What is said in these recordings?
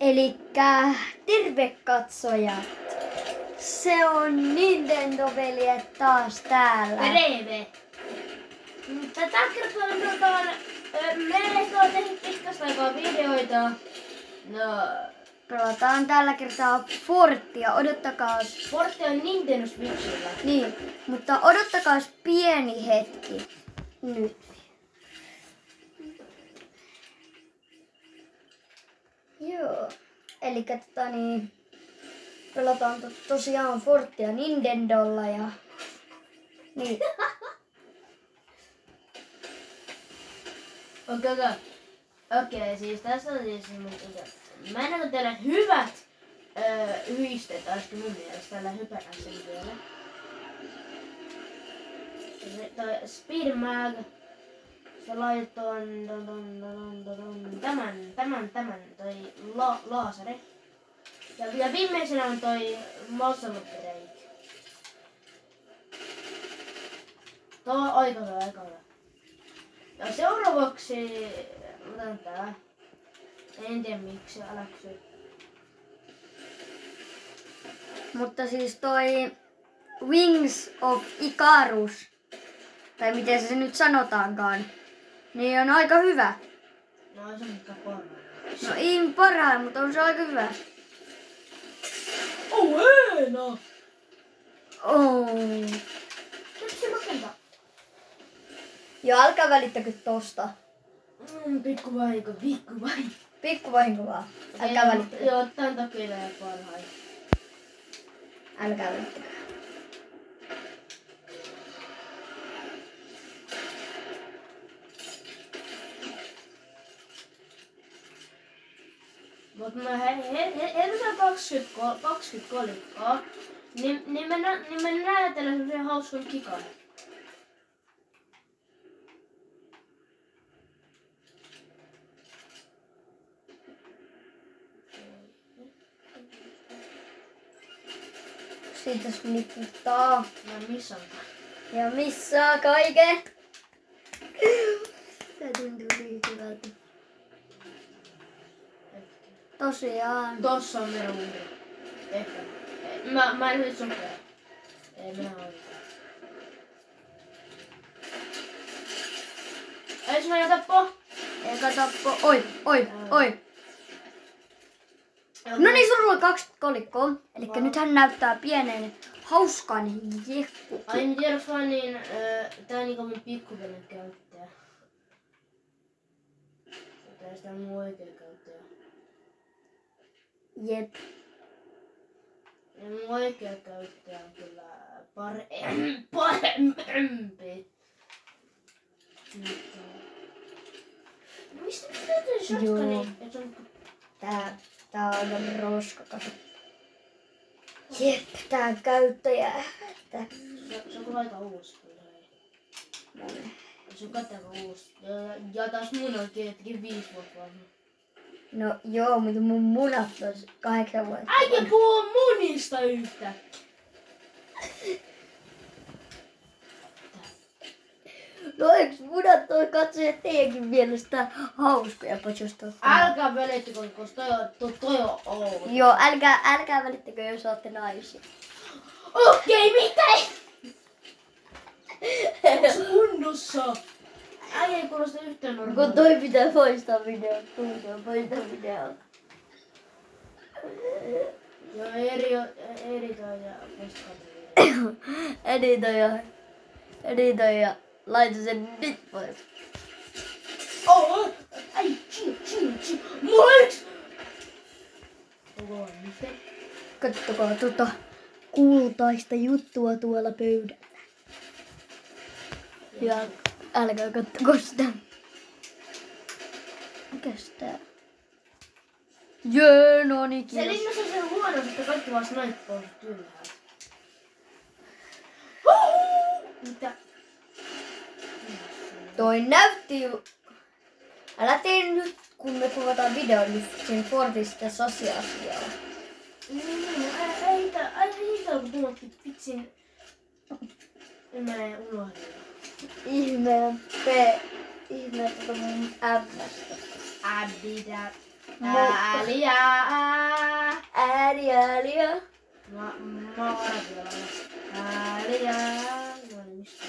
Elikkä terve katsojat! Se on Nintendo-veljet taas täällä. Terve! Tällä kertaa meillä on tehty pitkästä aikaa videoita. No, Pelataan tällä kertaa Forttia. Odottakaa. Forte on Nintendo Switchillä. Niin, mutta odottakaa pieni hetki. Nyt. Joo. Elikkä pelataan tosiaan Forttia Nintendolla ja niin. Okei, siis tässä on siis mä en näytä teille hyvät yhdisteet, olisiko mun mielestä tällä hypätä sen vielä. Toi Speed Mag, se laitoi tämän toi laaseri. Ja viimeisenä on toi Muscle Break. Tuo on aika hyvä. Ja seuraavaksi otan tää. En tiedä miksi, älä kysy. Mutta siis toi Wings of Icarus, tai miten se nyt sanotaankaan, niin on aika hyvä. No ei se mikään parhain. No ei parhain, mutta on se aika hyvä. Oh hieno! Oh. Miksi se rakentaa? Joo, älkää välittäkö tosta. Pikku vahinko. Pikku vahinko vaan. Älkää välittäkö. Joo, tän takia ei parhain. Älkää välittäkö. Mut mä heitän 20 kolikkoa, niin mä näytelen semmosen hauskan kikan. Siitä se liputtaa. Mä missaan. Ja missaa kaiken. Tää tuntuu niin hyvältä. Tosiaan. Tossa on meidän uhri. Ehkä. Mä en nyt sokea. Ei minä oikein. Eikö mä tappo? Eikä tappo. Oi. No niin, sulla on 20 kolikkoa. Elikkä nyt hän näyttää pienen hauskan jekku. Ai niin tiedäks vaan niin, tää niinku mun pikkuveli käyttää. Tää sitä mun oikea käyttäjä. Jep. Ja mun oikea käyttäjä on kyllä parempi. No mistä nyt löytyy shotguni? Tää on roska, kato. Jep, tää käyttäjä. Se on kyllä aika uusi. Se on kattava uusi. Ja taas mun on tietenkin 5 vuotta vanha. No joo, mutta mun munat on 8 vuotta. Äijä puhuu munista yhtä! No eiks munat ole katsojat teidänkin mielestä hauskoja pojosta? Älkää välittäkö, koska toi on outo. Joo, älkää välittäkö, jos ootte naisia. Okei, mitä? Onks kunnossa? Äijä ei kuulosta yhtään Kun normaalia. toi pitää poistaa videon, poistaa videon. Joo, editoi ja postaa. Editoi ja laita sen nyt pois. Oh! Ai, chill. Moit! Kattokaa kultaista juttua tuolla pöydällä. Ja älkää kattoko sitä. Mikäs tää? Jee, no niin, Se kiitos. linnas on sen huono, että kaikki vaan snaippaa ylhäältä. Mitä? Toi näytti ju... Älä tee nyt, kun me kuvataan videon, niin sen Fortista sosiaaliasiaa. Ei kun tuokin vitsin. Mä en unohdin. Ihmeen mun ämmästä. Abida. Mo- Alia. ääliä. Mä oon arabialainen. Ääliä. No niin, mistä?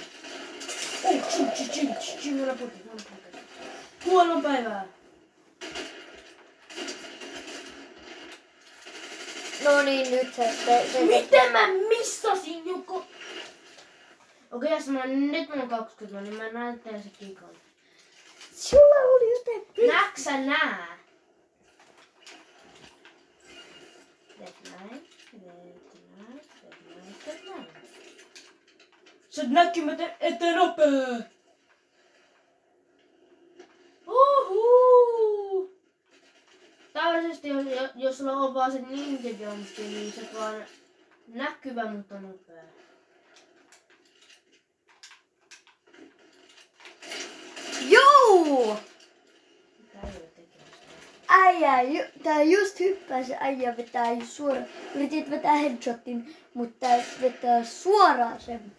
Mulla puhutaan. Huonon päivää. No niin, nyt se. Miten mä missasin joku? Okei, jos nyt mulla on 20, niin mä näyttelen se kikon. Sulla oli jotain. Näetkö sä nää? Teet näin. Sä oot näkymätön eteen nopea! Uhuu! Tavallisesti jos sulla on vaan se ninja-jumppi, niin se on vaan näkyvä, mutta nopea. Joo! Mitä ei ole tekemistä? Tää just hyppäsi, äijä vetää suoraan. Yritit vetää headshotin, mutta tää vetää suoraan sen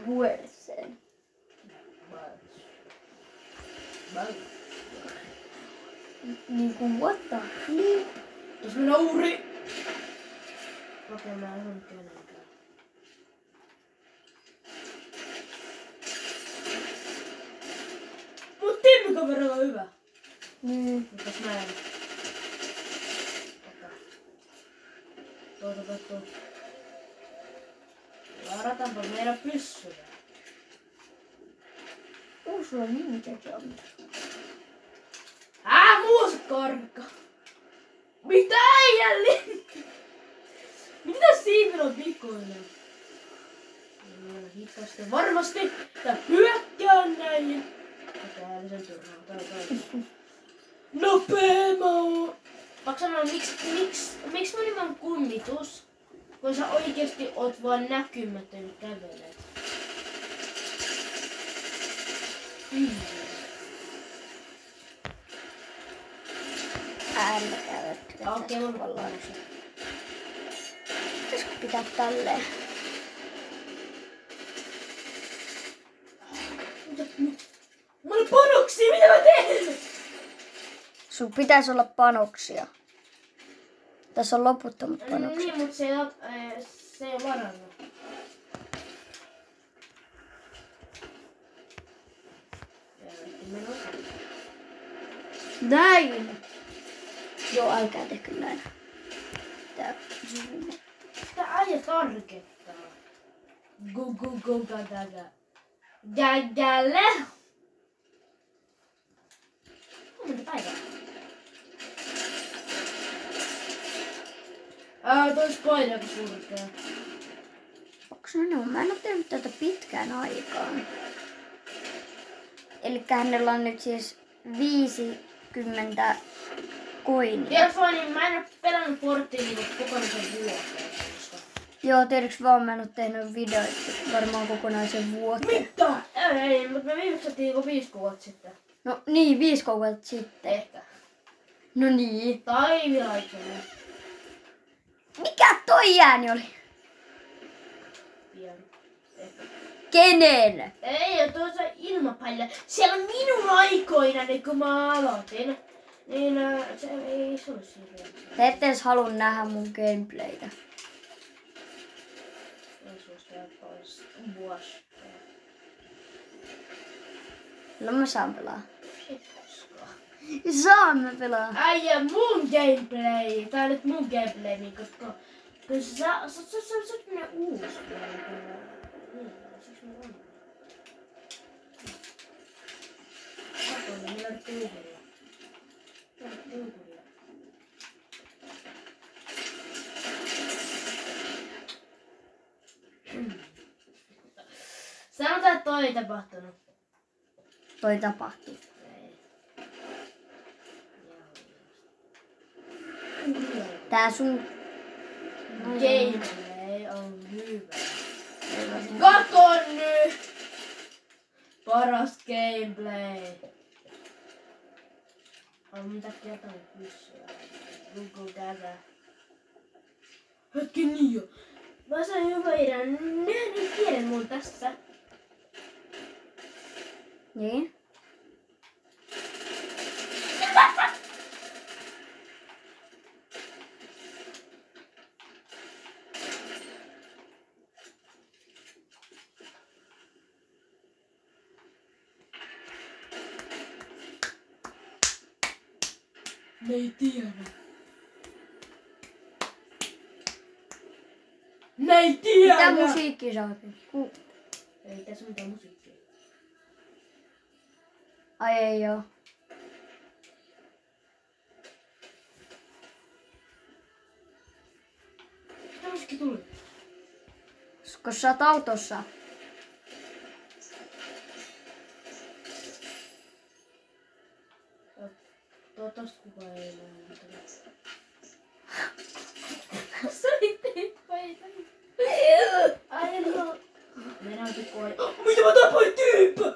vuorseen. Niinku what the flip? Jos minä uuri! Okei, mä en sanonut kenenkään. Mut tiimikaveri on hyvä. Mitäs mä en? Tuota. Varataanpa meidän pyssyjä. Sulla on ninja jump. Muuskorkka! Mitä äijälli? Mitä siinä on vikoinen? Hitaasti varmasti. Tää hyökkää näihin. Täällä sen turhaa. Nopeemaa! Pakko sanoa, miksi mun nimi on kummitus? Kun sä oikeesti oot vaan näkymätön kävelet. Okei, mä vallaan sen. Pitäisikö pitää tälleen? Mä olen panoksia, mitä mä teen? Sun pitäisi olla panoksia. Tässä on loputtomat panoksia. Niin, mut se ei ole varannut. Näin! Joo, älkää tehkö näin. Tää zoom. Tää äijä tarkettaa. Go, gaga. Gägälle! Huomenta päivää. Toi spoiler surkea. Onks ne on? Mä en oo tehnyt tätä pitkään aikaan. Elikkä hänellä on nyt siis 50 koinia. Tiedätkö vaan, niin mä en oo pelannut Fortnite niinku kokonaisen vuoteen. Joo, tiedätkö vaan mä en oo tehnyt videoita varmaan kokonaisen vuoteen. Mitä? Ei, mutta me viimeksi saatiin joku 5 kuukautta sitten. No niin, 5 kuukautta sitten. Ehkä. No niin. Tai vielä aikaisemmin. Mikä toi ääni oli? Pian. Ehkä. Kenen? Ei, ja tuossa ilmapallo. Siellä minun aikoinani, kun mä aloitin. Niin se ei se ole siinä. Te ette edes halua nähdä mun gameplaytä. Ei suosta pois. Vuosi. No mä saan pelaa. Ei koskaan. Saan mä pelaa. Äijä, mun gameplay. Tää on nyt mun gameplay, niin koska sä oot minä uusi vielä. Niin, siksi mä on. Katsoin, millä on tiukuria. Sanotaan, että toi ei tapahtunut. Toi tapahtui. Tää sun... Gameplay on hyvä. Katon nyt! Paras gameplay. On mitä kertaa pyssyä. Google tätä. Hetki niin jo. Mä sain hyvä idea. Nehän ei tiedä mun tässä. Niin? Ne ei tiedä. Ne ei tiedä! Mitä musiikkia sä oot? Ei tässä mitään musiikkia. Ai ei oo. Mitä musiikki tuli? Koska sä oot autossa. Tosta kukaan ei näe. Sä olit paita. Ai no. Mennään pikkuun. Mitä mä tapoin tyyppä?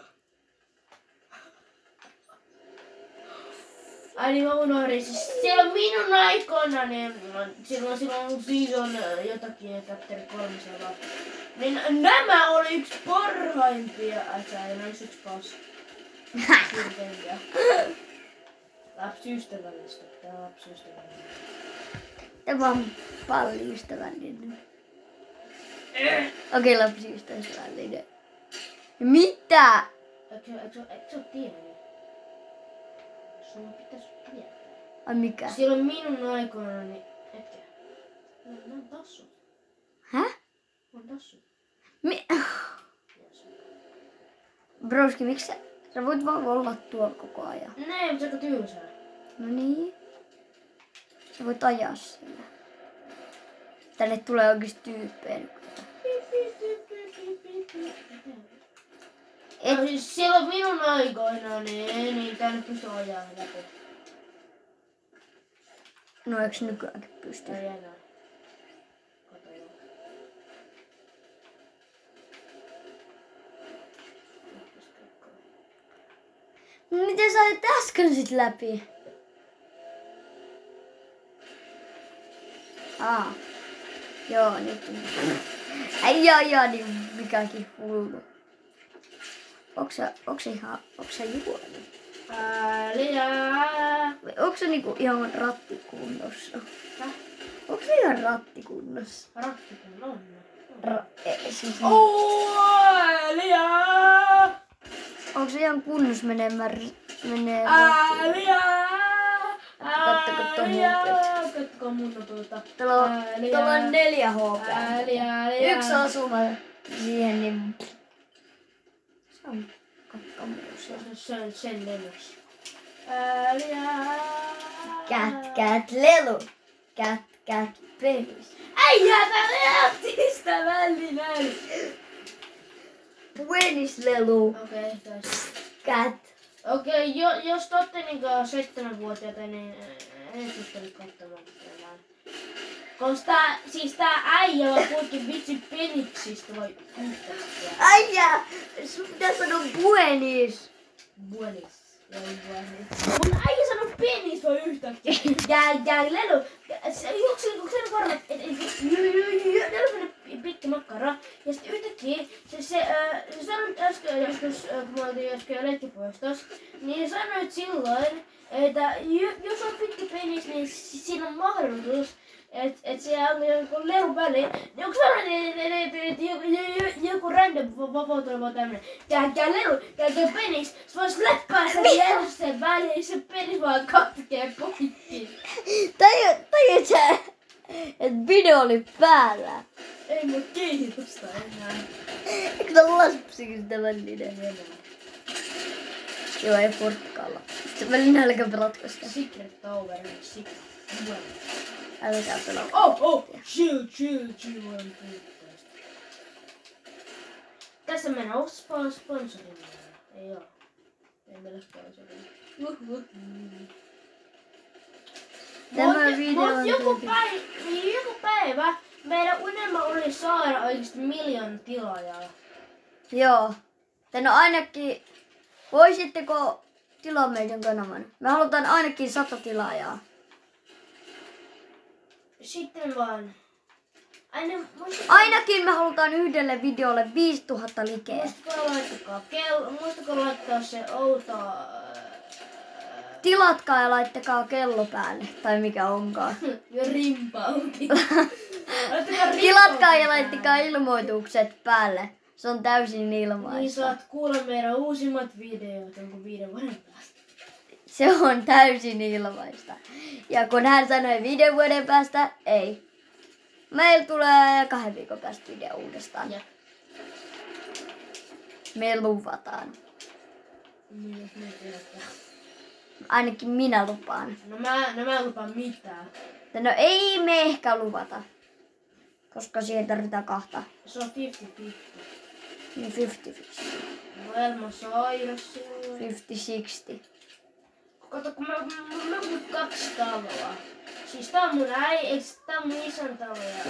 Ai niin mä unohdin. Siis siellä minun aikoina, niin silloin season jotakin chapter 300. Niin nämä oli yksi parhaimpia. Ai sä ei näis yksi paska. Silteikä. Lapsiystävällistä. Tää on lapsiystävällistä. Tämä on palliystävällinen. Okei, lapsiystävällinen. Mitä? Eikö sä oo tiennyt? Sun pitäis tietää. Ai mikä? Silloin minun aikoina, niin... Etkä. Ne on tassut. Häh? On tassut. Broski, miksi sä voit vaan olla tuolla koko ajan? Ne, mutta se on tylsää. No niin. Sä voit ajaa siellä. Tänne tulee oikeesti tyyppejä. No siis silloin minun aikoina, niin tänne pystyy ajaa läpi. No eiks nykyäänkin pysty? Tai enää. Kato joo. Miten sä ajat äsken sit läpi? Joo, nyt on. Ai, niin mikäkin hullu. Onks sä juonut? Vai onks sä niinku ihan rattikunnossa? Häh? Onks sä ihan rattikunnossa? Rattikun on. Siis onks sä ihan kunnossa menee Kattoko tuon muuten? Kattokaa mun nopeutta. Tuolla on 4 HP. Yksi asuma siihen, niin se on kakkamuusia. Se on sen lennys. Kät, lelu. Kät, penis. Äijä, tää ystävällinen! Penis-lelu. Okei, taas. Kät. Okei, jos te ootte niinku 7-vuotiaita, niin ei pysty katsomaan mitään. Koska tää äijä on kuitenkin vitsi peniksistä vai yhtäkkiä. Äijä, sun pitää sanoa buenis. Buenis. Ei buenis. Mun äijä sanoo penis vai yhtäkkiä. Ja lelu. Onko sen varma, että lelu pitkä makkara. Ja sit yhtäkkiä se sanoit äsken joskus, kun me oltiin äsken leikkipuistossa, niin sanoit silloin, että jos on pitkä penis, niin siinä on mahdollisuus, että se on joku leru väliin. Niin onko sellainen, että joku random vapautelma tämmönen. Tää leru, tää penis, se vois läppää sen lerusten väliin, se penis vaan katkee poikki. Tajut sä, että video oli päällä? Ei mut kiinnosta enää. Eikö tää lapsiystävällinen? Joo, ei Fortkalla. Sitten välillä älkää pelatko sitä. Secret Tower, Secret Tower. Älkää pelaa. Oh, chill. Tässä mennään sponsorin. Ei oo. Ei meillä sponsorin. Tämä video on joku päivä meidän unelma oli saada oikeesti 1 000 000 tilaajaa. Joo. Tänne ainakin, voisitteko tilaa meidän kanavan? Me halutaan ainakin 100 tilaajaa. Sitten vaan. Ainakin me halutaan yhdelle videolle 5000 likeä. Muistakaa laittaa se outo... Tilatkaa ja laittakaa kello päälle, tai mikä onkaan. Ja rimpaukin. Tilatkaa ja laittakaa ilmoitukset päälle. Se on täysin ilmaista. Niin saat kuulla meidän uusimmat videot, onko 5 vuoden päästä. Se on täysin ilmaista. Ja kun hän sanoi 5 vuoden päästä, ei. Meillä tulee 2 viikon päästä video uudestaan. Jep. Me luvataan. Niin, jos me tiedetään. Ainakin minä lupaan. No mä en lupaa mitään. No ei me ehkä luvata. Koska siihen tarvitaan 2. Se on 50-50. Niin 50-50. Maailma sairas silloin. 50-60. Kato, kun mä oon 2 taloa. Siis tää on mun tää on mun isän talo ja...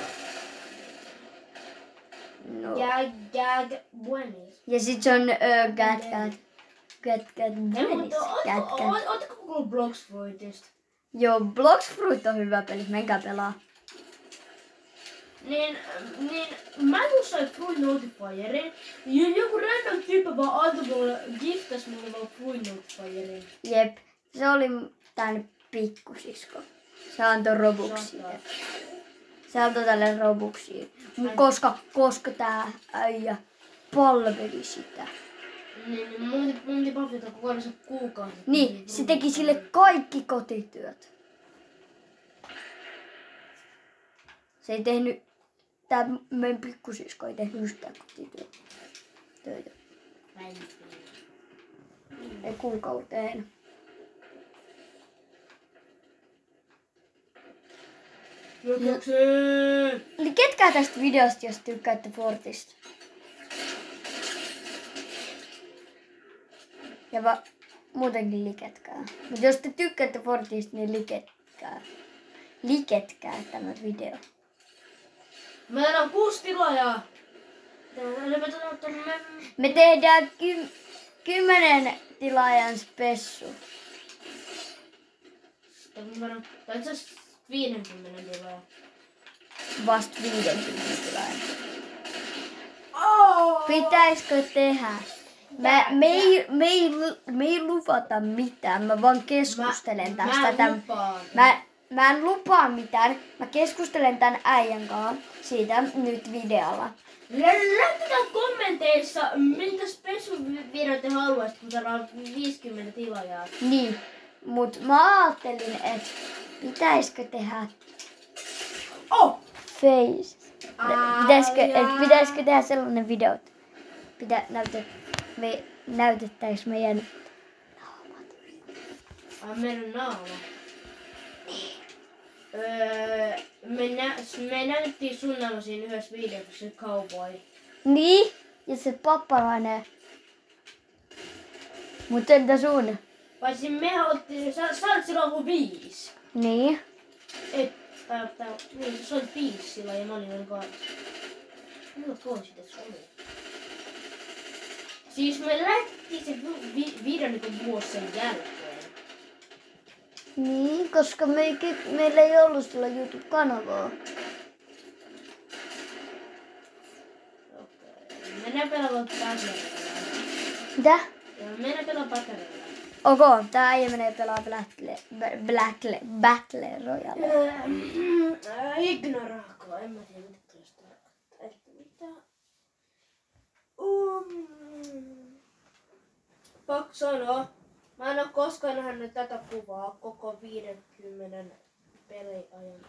No. Gag buenis. Ja sit se on cat. Hei, mutta ootteko kuullut Bloxfruitista? Joo, Bloxfruit on hyvä peli. Menkää pelaa. Niin mä sain Fruit Notifierin. Joku random tyyppi vaan antoi mulle, giftas mulle vaan Fruit Notifierin. Jep, se oli tän pikkusisko. Se antoi Robuxia. Se antoi tälle Robuxia. Koska tää äijä palveli sitä. Niin, mun piti palvita kokonaisen kuukauden. Niin, se teki sille kaikki kotityöt. Se ei tehnyt, tää meidän pikkusisko ei tehnyt yhtään kotitöitä. Ei kuukauteen. Hyökkäykseen! Eli ketkää tästä videosta, jos tykkäätte Fortista. Ja muutenkin liketkää. Mutta jos te tykkäätte Fortista, niin liketkää tämä video. Meillä on 6 tilaajaa. Me tehdään 10 tilaajan spessu. Tai itse asiassa 50 tilaajaa. Vasta 50 tilaajan. Oh! Pitäisikö tehdä? Me ei luvata mitään, mä vaan keskustelen tästä. Mä en lupaa mitään, mä keskustelen tän äijän kanssa siitä nyt videolla. Laittakaa kommenteissa, miltä spessuvideoita te haluaisit, kun saadaan 50 tilaajaa. Niin, mut mä ajattelin, että pitäisikö tehdä face. Pitäisikö tehdä sellainen video, että me näytettäis meidän naamat. Meidän naama? Me näytettiin sun naama siinä yhdessä videossa, se cowboy. Niin, ja se pappalainen. Mut entä sun? Paitsi me haluttiin, sä olit silloin kuin 5. Niin. Niin, sä olit 5 silloin ja mä olin 8. Milloin toisit, että se oli? Siis me lähtettiin se video niin vuosi sen jälkeen. Niin, koska meillä ei ollut sillä YouTube-kanavaa. Okei. Mennään pelaamaan Battlerilla. Mitä? Mennään pelaamaan Battlerilla. Ok, tää äijä menee pelaa Battle Royale. Ignoraako, en mä tiedä mitä tuosta tarkoittaa. Pakko sanoa, mä en oo koskaan nähnyt tätä kuvaa koko 50 peliajan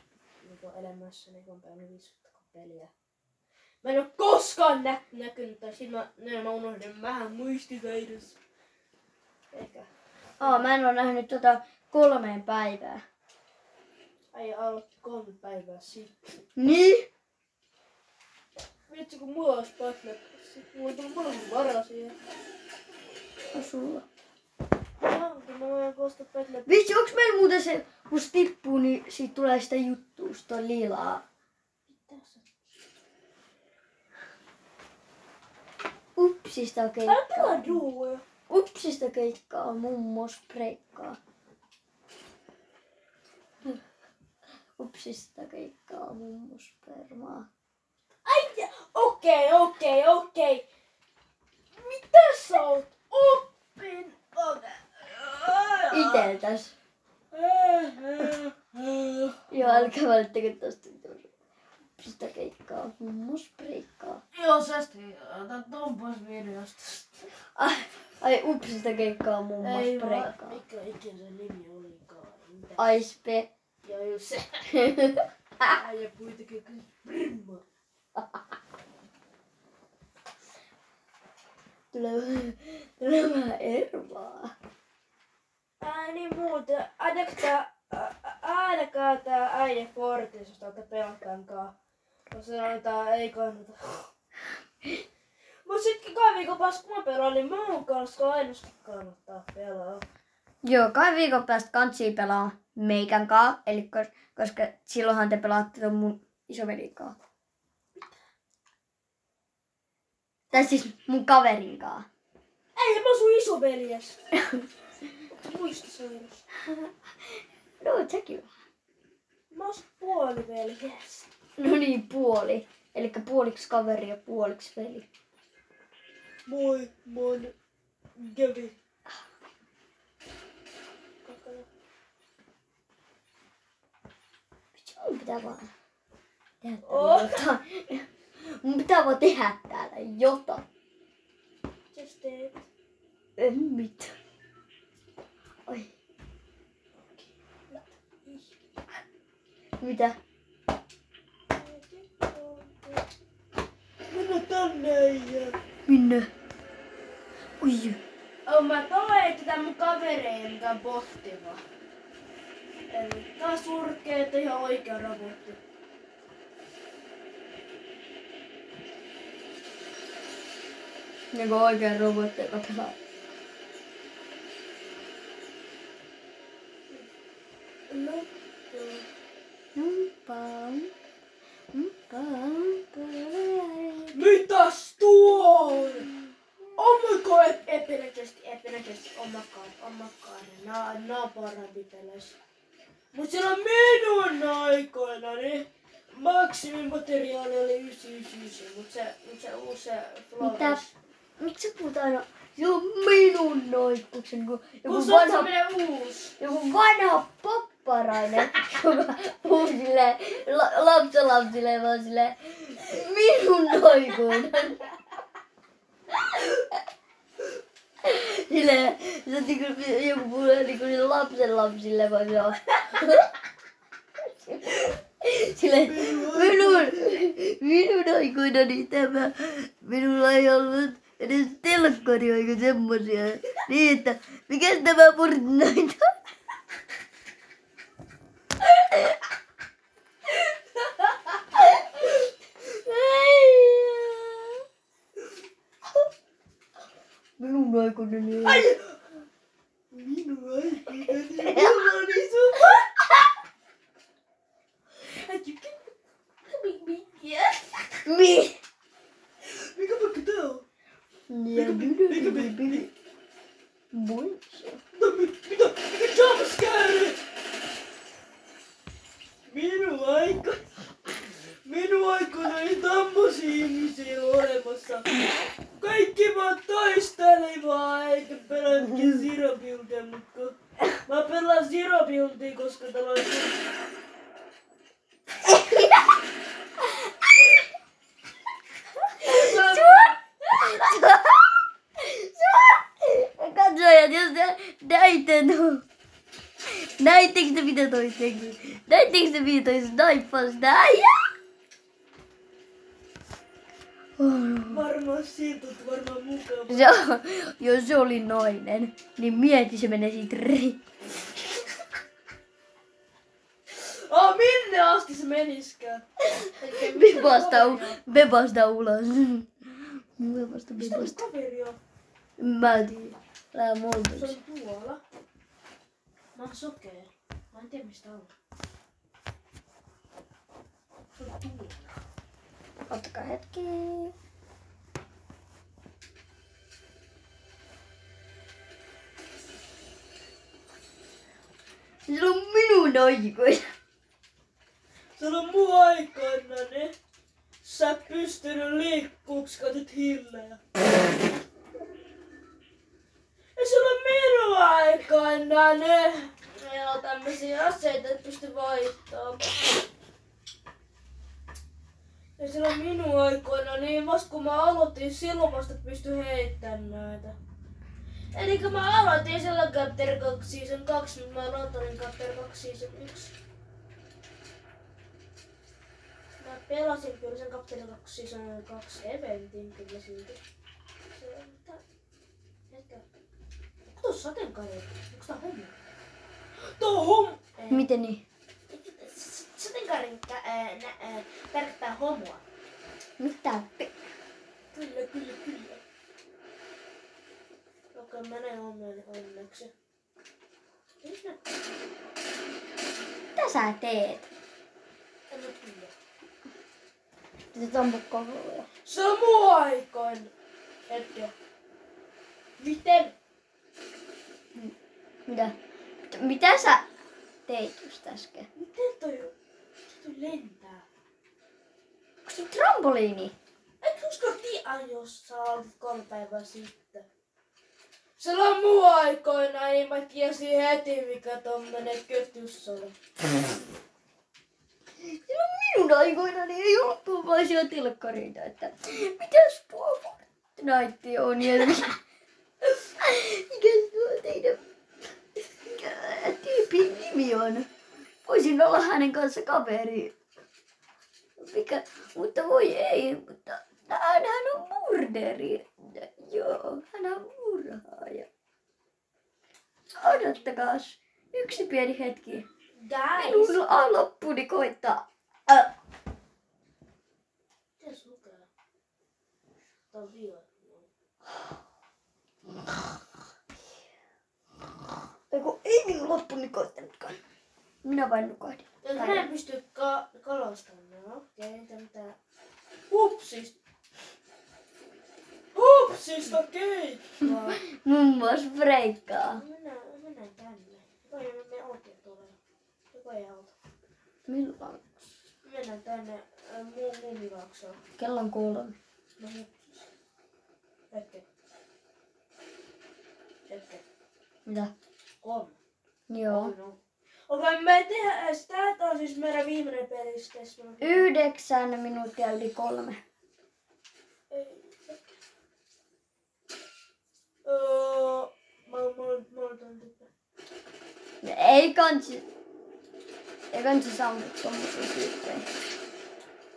elämässäni, kun on pelannut 50 peliä. Mä en oo koskaan näkynyt, tai sit mä unohdin vähän muistitaidossa. Ehkä. Mä en oo nähnyt 3 päivää. Ai aloitti 3 päivää sitten. Niin? Vitsi kun mulla olisi Battle. Mulla ei tullut paljon varaa siihen. Sulla. Joo, kun mä voin koostaa Battle. Vitsi, onks meillä muuten se, kun se tippuu, niin siitä tulee sitä juttua, sitä on lilaa. Upsista keikkaa. Älä pelaa duoja. Upsista keikkaa, mummo spreikkaa. Upsista keikkaa, mummo spermaa. Ai, okei. Mitä sä oot oppin? Iteltäs. Joo, älkää valittako tosta. Upsista keikkaa, mummo spreikkaa. Joo, säästi. Ota ton pois videosta. Ai upsista keikkaa muun Ei muassa vaan, breikkaa. mikä ikinä se nimi olikaan. Mitä? Aispe. Ja just se. Äijä kuitenkin brimma. Tulee vähän ervaa. Ai niin muuten. Ainakaan tää äijä Fortis, josta pelkkaankaan. Kun sanotaan ei kannata. Mut sitkin 2 viikon päästä kun mä pelaan, niin mun kanssa ainoastaan kannattaa pelaa. Joo, 2 viikon päästä kantsii pelaa meikän kaa, eli koska silloinhan te pelaatte ton mun isovelin kaa. Tai siis mun kaverin kaa. Ei, mä oon sun isoveljes. Muistisairas. No, oot säkin vähän. Mä oon sun puoliveljes. No niin, puoli. Elikkä puoliksi kaveri ja puoliksi veli. Moi, mon Gevi. Mun pitää vaan tehdä täällä jotain. Mun pitää vaan tehdä täällä jotain. Just teet. En mitään. Oi. Mitä? Mennä tänne ja... Minne? Oi. Mä toin tätä mun kavereita, mikä on botti vaan. Eli tää on surkea, että ihan oikea robotti. Niinku oikein robotti, joka pelaa. Mitäs tuo on? Oh my god, epinäköisesti, oh my god, nää on parempi peleissä. Mut silloin minun aikoinani maksimimateriaali oli 999, mut se uusi Flores. Miksi sä puhut aina? Se on minun noikuksen, kun Kun se on tämmönen uusi. joku vanha papparainen, joka puhuu silleen lapsille vaan silleen minun noikun. Silleen, se on niinku joku puhuu niinku lapsille vaan se on. Silleen, minun aikoinani tämä, minulla ei ollut edes telkkari eikä semmosia. Niin että, mikäs tämä Fortnite on? Minun aikoinani ei. Minun aikoinani mulla oli sun. Mi? Mikä pakka tää on? Mitä jumpscare? Minun aikoinani tommosia ihmisiä on olemassa. Kaikki vaan taistelemaan eikä pelaakin Zero Buildia, mutta mä pelaan Zero Buildia, koska täällä on Katsojat, jos te näitte näittekö te mitä toi teki? Näittekö te mitä toi snaippasi sitä äijää? varmaan siitä on varmaan mukava. Jos se oli nainen, niin mieti se menee siitä Minne asti se meniskään? Bebasta ulos. Bebasta. Mistä kaveri on? Mä en tiedä. Lää Se moltus. on tuolla. Mä oon sokea. Mä en tiedä mistä on. Se on tuolla. Ottakaa hetki. Se on minun aikoina. Se on mun aikana ne. Sä et pystynyt liikkuuks, katot hillejä. Ja se on minun aikana ne. Meillä on tämmösiä aseita, et pysty vaihtamaan. Ja silloin minun aikoina, niin vasta kun mä aloitin, silloin vasta pysty heittämään näitä. Elikkä mä aloitin silloin Chapter 2 Season 2, mutta mä aloitin Chapter 2 Season 1. Mä pelasin kyllä sen Chapter 2 Season 2 eventin kyllä silti. Se on mitä? Hetkä. Onko tuossa sateenkaari? Onko tää homo? Tää on homo! Miten niin? Sateenkaari tarkoittaa homoa. Mitä? Kyllä. Okei, mä näin onneksi. Mitä sä teet? En mä tiedä. Tätä on mun kouluja. Samoin! Hetki. Miten? Mitä sä teit just äsken? Miten toi lentää? Onko se trampoliini? Et usko jos sä olet 3 päivää sitten. Silloin mun aikoina niin mä tiesin heti mikä tommonen kötys oli. Silloin minun aikoinani ei ollut tuollaisia telkkareita, että mitäs tuo Fortnite on ja mikäs tuo teidän tyypin nimi on. Voisin olla hänen kanssa kaveri. Mutta voi ei, mutta hän on murderi. Joo, hän on murhaaja. Odottakaas. Yksi pieni hetki. Guys! Minun loppuni koittaa. Miten lukee? Tää on vielä. Ei minun loppuni koittanutkaan. Minä vain nukahdin. Mä en pysty kalastamaan. Okei, mitä? Hupsista keikkaa. Mummos breikkaa. Mennään tänne. Joku me oikein tulee. Joku ei auta. Milloin? Mennään tänne muumilaksoon. Kello on 3. No hupsis. Hetken. Mitä? 3. Joo. No. Okei, me tehdään sitä. Tää on siis meidän viimeinen pelistys. 9 minuuttia yli 3. Ei. Mä otan tätä. Ei kansi saa tommosia tyyppejä.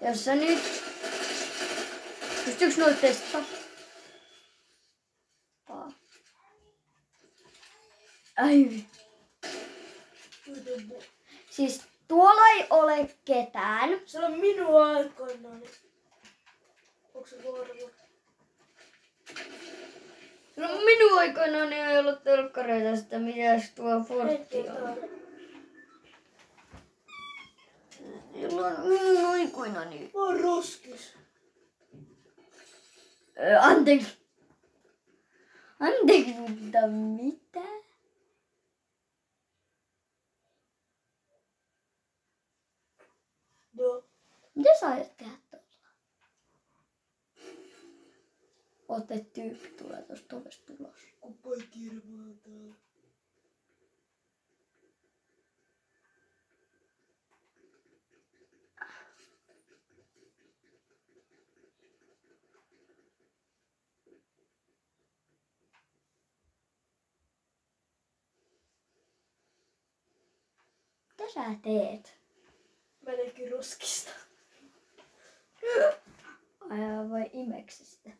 Jos sä nyt... Pystyykö noit testaa? Ai. Siis tuolla ei ole ketään. Se on minun aikoinaan. Onko se vuorolla? No minun aikoinaan ei ollut telkkareita sitä, mitäs tuo Fortti on. Silloin minun aikoinani. Mä oon roskis. Anteeksi, mutta mitä? No. Mitä sä aiot tehdä tuolla? Otte tyyppi tulee tosta ovesta ulos. Kuka ei tiedä mä oon täällä. Mitä sä teet? Mä tekin roskista. Ai vai imeksistä?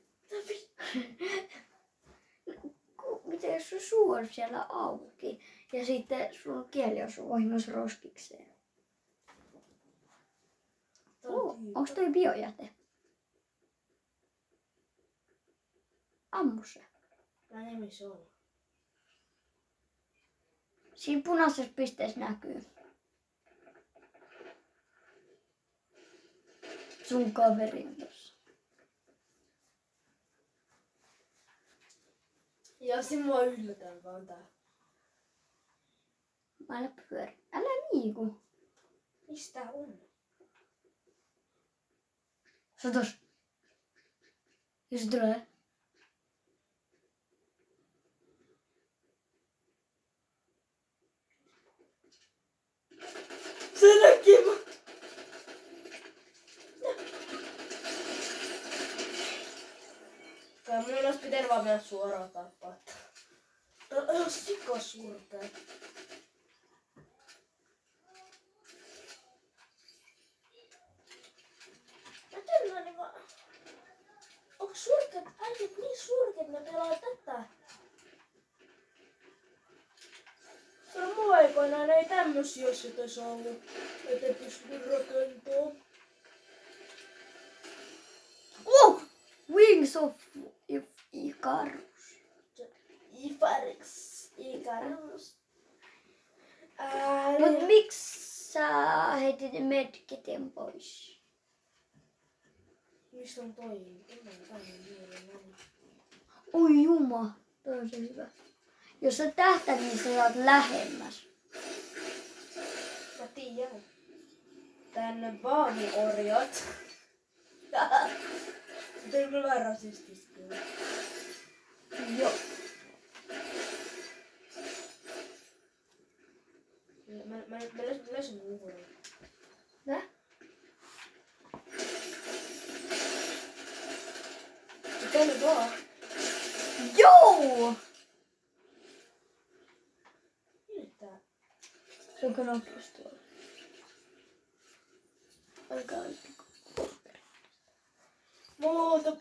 Miten jos sun suu on siellä auki ja sitten sun kieli on sun vahingossa roskikseen? Onks toi biojäte? Ammu se. Mä nimi se on. Siinä punaisessa pisteessä näkyy. Sun kaveri on tossa. Ja se mua yllätän vaan tää. Älä pyöri. Älä liiku. Mistä on? Se on tossa. Ja se tulee. Se näki mut! Kai minun olisi pitänyt vaan mennä suoraan tappaa. Ihan sikasurkeet. Mä tiedän niinku... Onks surkeet äijät niin surkeet, ne pelaa tätä? Sano mun aikoinaan ei tämmösiä jos et ois ollut. Et ei pysty rakentamaan. Wings of Icarus. Icarus. Mut miksi sä heitit medkiten pois? Missä on toi? Oi juma, toi on se hyvä. Jos sä tähtät, niin sä saat lähemmäs. Mä tiedän. Tänne vaaniorjat. Tää on kyllä vähän rasistista kyllä. Joo. Mä löysin mun uhurin. Nää? Tänne vaan. Joo! Mitä? Se on kanappusta. Alkaa Muuta.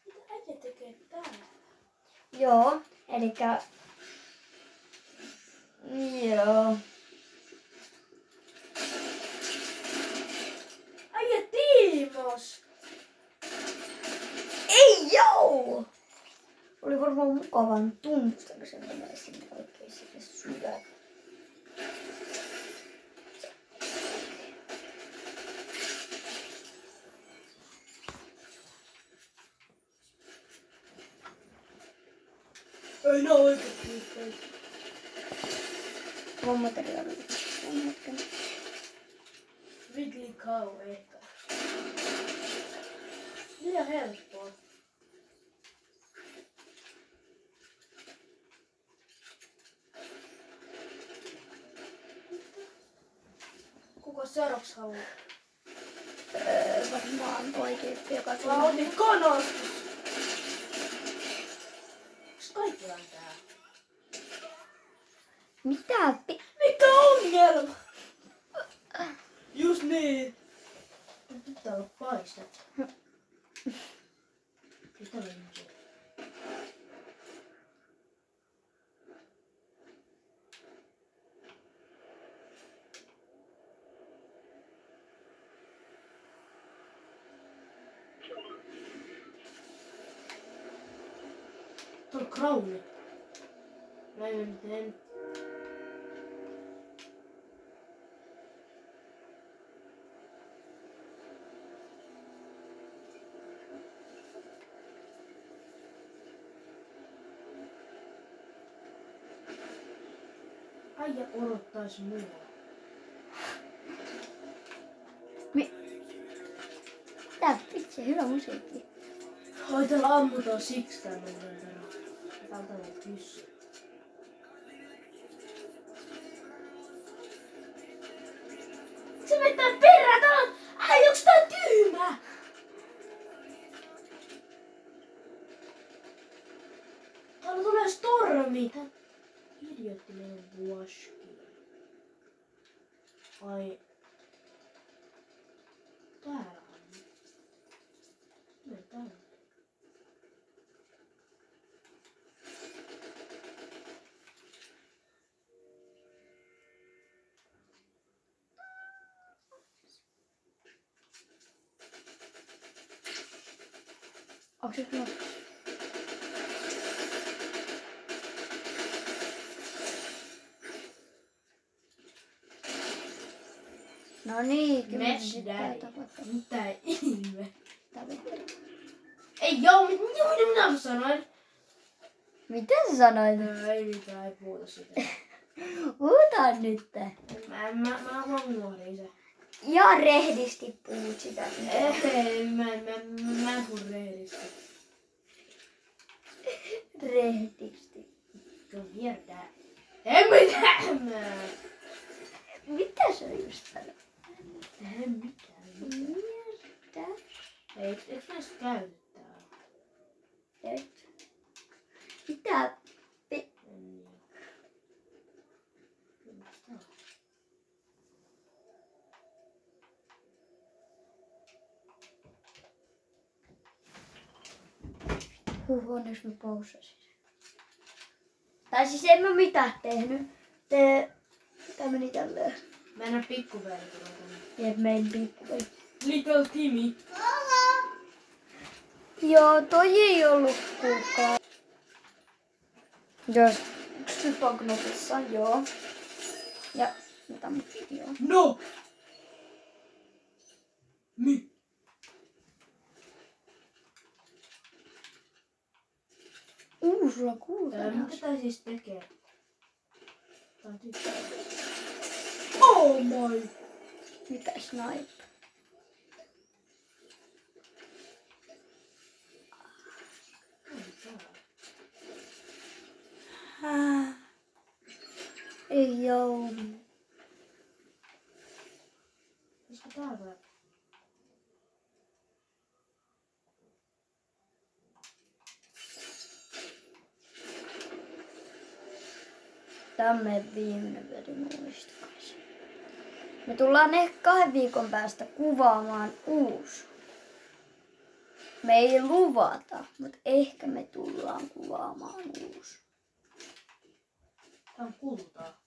Mitä äijä tekee täällä? Joo, elikkä... Joo. Äijä Tiimos! Ei joo! Oli varmaan mukavan tuntusta, kun se menee sinne oikein sinne syvään. Ei nää oikeesti. Vaan materiaalia. Ridley Cow ehkä. Liian helppoa. Kuka seuraavaksi haluaa? Varmaan toi tyyppi, joka Mä otin kanastus! Onks kaikilla on tää? Mitä? Mikä ongelma? Just niin. Nyt täällä on paistet. Mitä on nyt? Tuo on krauni. Näin mä teen. Äijä odottais mua. Mitä vitsi, hyvä musiikki. Ai täällä ammutaan siksi tämmönen verran. Täältä on pyssy. Se vetää perään, täällä on... Ai onks tää tyhmä? Täällä tulee stormi. Idioottinen vuoski. Ai. Täällä on. Mitä täällä on? Onko se kyllä? No niin, kyllä Mesh se pitää Daddy. tapahtua. Mitä ihme? Ei joo, mitä mä sanoin? Mitä sä sanoit? Ei mitään, ei puhuta sitä. Puhutaan nyt. Mä unohdin se. Ihan rehdisti puhut sitä. Ei, mä en puhu rehdisti. Rehdisti. Go here, dad. En mitään. Mitä se just sanoi? En mitään. Mitä? Eikö näistä käyttää? Et. Mitä? Onneksi mä pausasin. Tai siis en mä mitään tehnyt. Tää meni tälleen. Mennä pikkuveli tulla tänne. Jep, meidän pikkuveli. Little Timmy. Joo, toi ei ollut kukaan. Jos Hypoknotissa, joo. Ja mitä muuta, joo. No! Mi? Sulla on kultainen. Mitä tää siis tekee? Tää on tykkää. Oh my! Mikä snipe? Ei oo. Koska täältä... Tää on meidän viimeinen veri muistakas. Me tullaan ehkä 2 viikon päästä kuvaamaan uusi. Me ei luvata, mutta ehkä me tullaan kuvaamaan uusi. Tää on kultaa.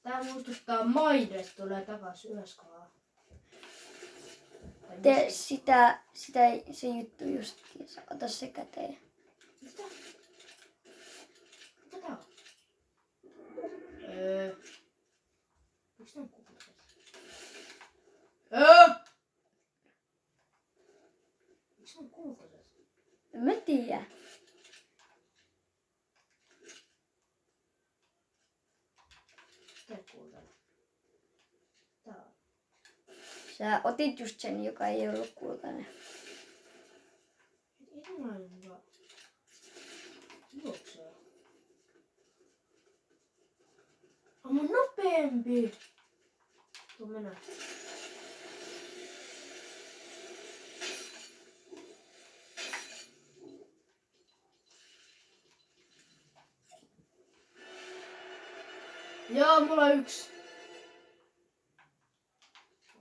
Tää muistuttaa Maides tulee takas Yöskalaa. Se juttu justiin. Ota se käteen. Mitä? Mitä tää on? Miks tää on kultaa? Miks tää on kultaa? En mä tiedä. Tää on kultaa. Tää on. Sä otit just sen, joka ei ollut kultainen. Erilainen hyvä. Juoksee. On mun nopeampi. Tuu mennä. Joo, mulla on 1.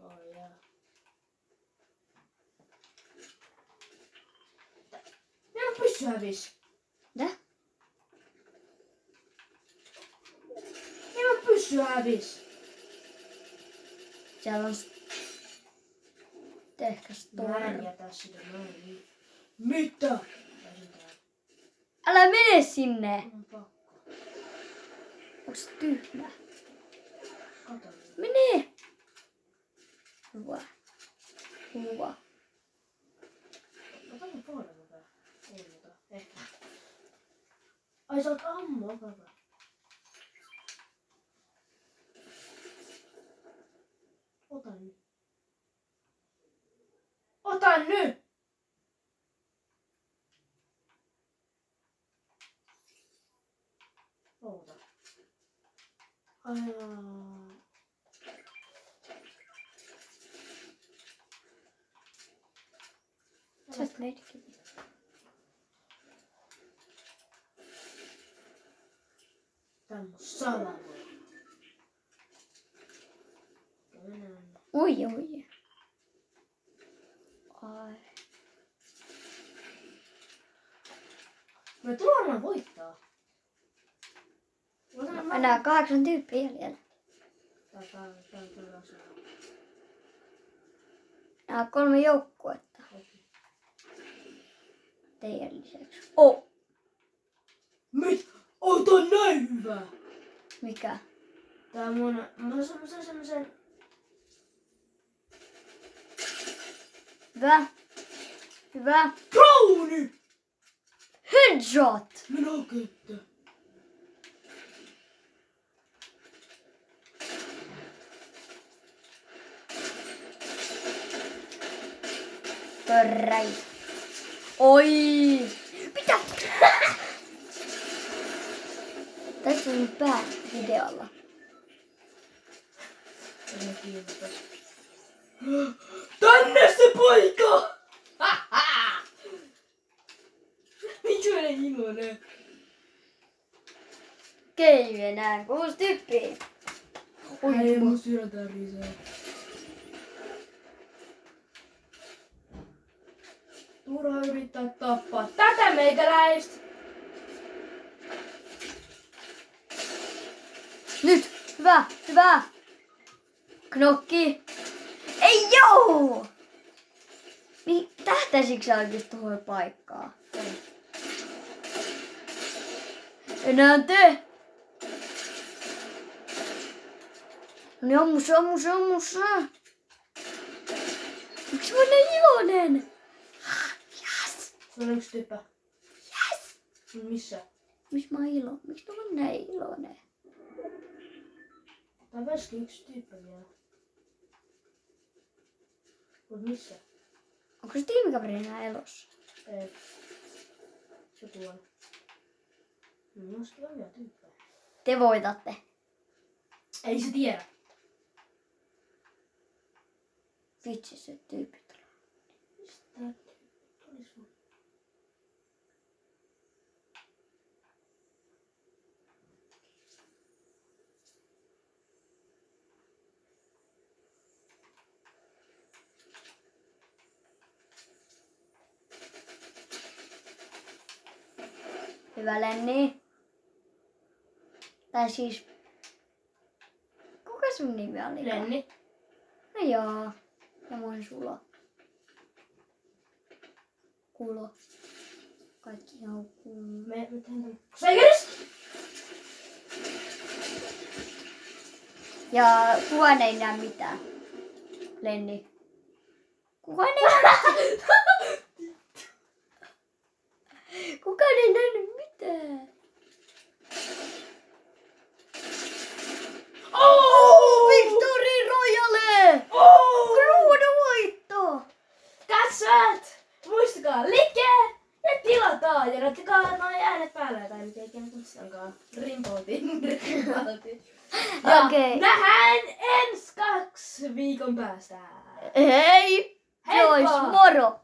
Oh, yeah. Minun pyssy hävis. Mitä? Minun pyssy hävis. Siellä on ehkä Mä en storm. jätä sitä näin. Mitä? Älä mene sinne! On pakko. Onks tyhmä? Kato. Mene! Hyvä. Hyvä. Ota mun puolella nopea. Ei muuta. Ehkä. Ai sä oot ammu, ota. Ota nyt. Ota nyt! Ota. Ai. Sä oot meidänkin. Tää on mun salama. Ui. Ai. Me tullaan voittaa. Enää 8 tyyppiä jäljellä. Tää on kyllä asia. Nämä 3 joukkuetta. Teidän lisäksi. Oh! Mit? Oh, tää on näin hyvä! Mikä? Tää on mun... Mä oon semmosen... Hyvä. Brownie! Headshot! Minä oikeetta. Törräi. Oi! Mitä? Tässä on pää videolla. Ei kiinnosta. Tänne se poika! Miksi mä olen iloinen? Okei, enää 6 tyyppiä. Ei mun sydäntä risee. Turha yrittää tappaa tätä meikäläistä. Nyt! Hyvä! Hyvä! Knokki! Ei joo! Niin tähtäisikö sä oikeesti tuohon paikkaan? Enää te! No niin ammu se! Miksi mä oon näin iloinen? Yes! Se on yksi typä. Yes! Missä? Miksi mä oon Miksi mä oon näin iloinen? Tää väski yksi tyyppä vielä. Mut missä? Onko se tiimikaveri enää elossa? Ei. Se tuolla. Minusta on vielä tyyppä. Te voitatte. Ei se tiedä. Vitsi se tyyppi tulee. Mistä tää tyyppi tuli sun? Hyvä Lenni. Tai siis... Kuka sun nimi oli? Lenni. No joo. Ja mä oon Sulo. Kulo. Kaikki on kulo. Me tehdään tämän. Seikäris! Ja kukaan ei näe mitään. Lenni. Kukaan ei näe. Kukaan ei nähnyt mitään. Oh! Victory Royale! Oh! Kruununvoitto! Katsojat! Muistakaa like ja tilataan ja laittakaa noi äänet päälle tai nyt ei ikinä kutsutaankaan. Rimpoutin. Ja Okei. nähdään ensi 2 viikon päästä. Hei! Heippa! Jois, moro!